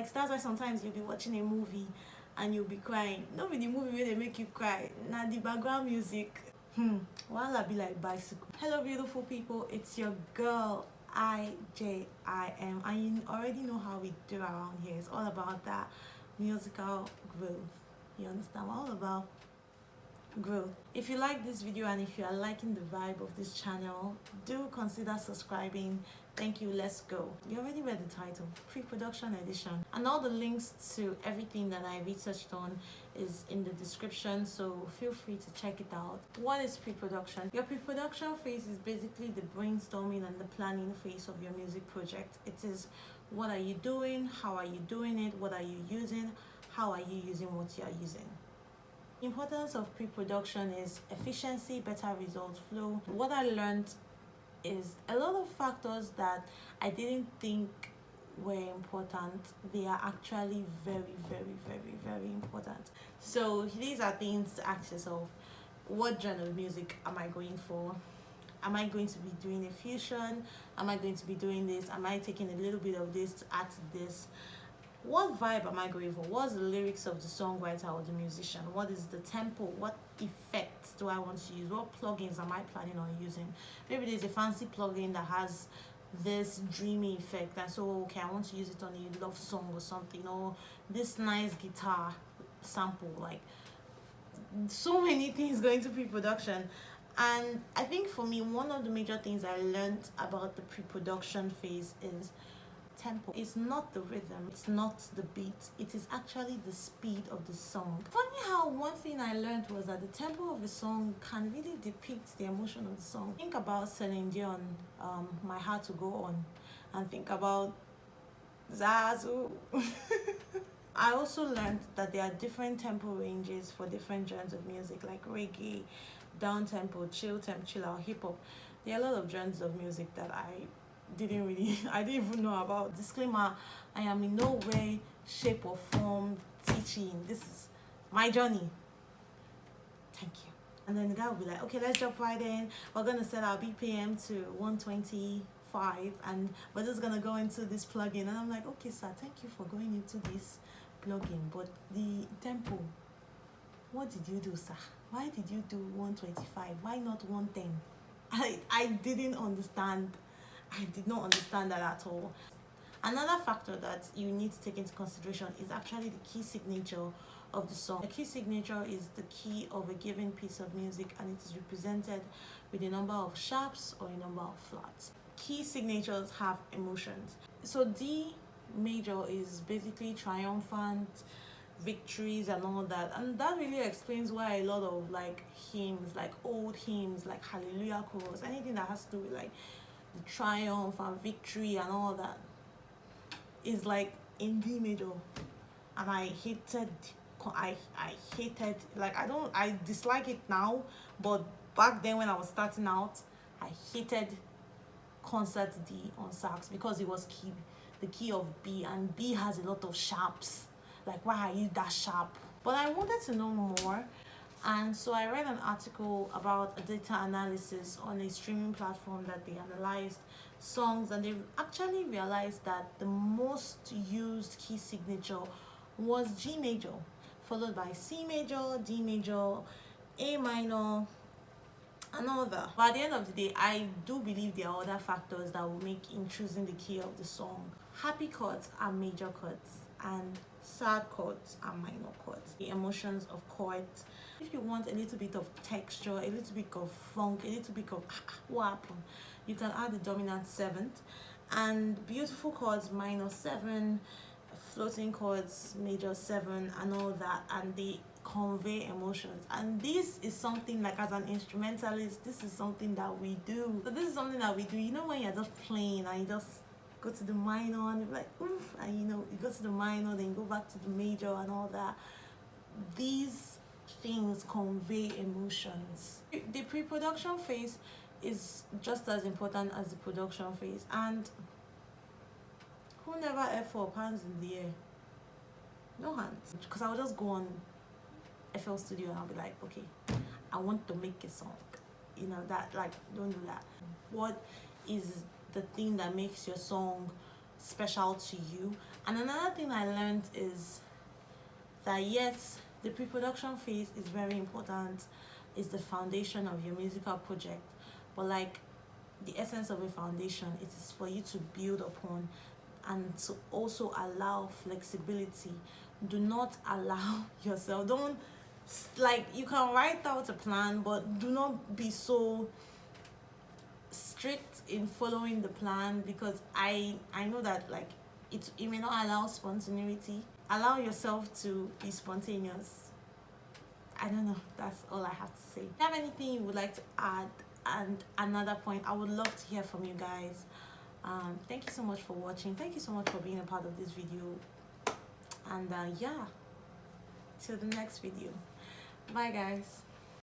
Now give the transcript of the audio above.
Like that's why sometimes you'll be watching a movie and you'll be crying. Not with the movie where they make you cry. Now the background music. While I be like bicycle. Hello beautiful people, it's your girl IJIM, and you already know how we do around here. It's all about that musical growth. You understand? We're all about growth. If you like this video and if you are liking the vibe of this channel, do consider subscribing. Thank you. Let's go. You already read the title, pre-production edition, and all the links to everything that I researched on is in the description, so feel free to check it out. What is pre-production? Your pre-production phase is basically the brainstorming and the planning phase of your music project. It is what are you doing, how are you doing it, what are you using, how are you using what you are using. The importance of pre-production is efficiency, better results, flow. What I learned is a lot of factors that I didn't think were important. They are actually very important. So these are things to ask yourself. What genre of music am I going for? Am I going to be doing a fusion? Am I going to be doing this? Am I taking a little bit of this to add to this? What vibe am I going for? What's the lyrics of the songwriter or the musician? What is the tempo? What effects do I want to use? What plugins am I planning on using? Maybe there's a fancy plugin that has this dreamy effect, and so okay, I want to use it on a love song or something, or this nice guitar sample. Like, so many things going to pre-production. And I think for me, one of the major things I learned about the pre-production phase is tempo. It's not the rhythm, it's not the beat, it is actually the speed of the song. Funny how one thing I learned was that the tempo of the song can really depict the emotion of the song. Think about Celine Dion, My Heart to Go On, and think about Zazu. I also learned that there are different tempo ranges for different genres of music, like reggae, down tempo, chill out, hip hop. There are a lot of genres of music that I didn't even know about. Disclaimer, I am in no way, shape or form teaching. This is my journey. Thank you. And then the guy will be like, okay, let's jump right in. We're gonna set our BPM to 125 and we're just gonna go into this plugin. And I'm like, okay sir, thank you for going into this plugin, but the tempo, what did you do, sir? Why did you do 125? Why not 110? I didn't understand. I did not understand that at all. Another factor that you need to take into consideration is actually the key signature of the song. The key signature is the key of a given piece of music, and it is represented with a number of sharps or a number of flats. Key signatures have emotions. So D major is basically triumphant, victories and all that, and that really explains why a lot of like hymns, like old hymns, like Hallelujah chorus, anything that has to do with like the triumph and victory and all that is like in D major. And I hated like I dislike it now, but back then when I was starting out, I hated concert D on sax because it was the key of B, and B has a lot of sharps. Like, why are you that sharp? But I wanted to know more, and so I read an article about a data analysis on a streaming platform that they analyzed songs, and they actually realized that the most used key signature was G major, followed by C major, D major, A minor, and all that. But at the end of the day, I do believe there are other factors that will make in choosing the key of the song. Happy chords are major chords, and sad chords are minor chords. The emotions of chords. If you want a little bit of texture, a little bit of funk, a little bit of what happened, you can add the dominant seventh. And beautiful chords, minor 7, floating chords, major 7, and all that, and they convey emotions. And this is something, like, as an instrumentalist, this is something that we do. So this is something that we do. You know, when you're just playing and you just go to the minor and you're like oof, and you know, you go to the minor, then you go back to the major and all that. These things convey emotions. The pre-production phase is just as important as the production phase. And who never F up, hands in the air? No hands. Because I will just go on FL Studio and I'll be like, okay, I want to make a song. You know, that, like, don't do that. What is the thing that makes your song special to you. And another thing I learned is that yes, the pre-production phase is very important, is the foundation of your musical project, but like the essence of a foundation, it is for you to build upon and to also allow flexibility. Do not allow yourself, don't, like, you can write out a plan, but do not be so strict in following the plan, because I know that like it may not allow spontaneity. Allow yourself to be spontaneous. I don't know, that's all I have to say. If you have anything you would like to add, and another point, I would love to hear from you guys. Thank you so much for watching. Thank you so much for being a part of this video. And yeah, till the next video. Bye guys.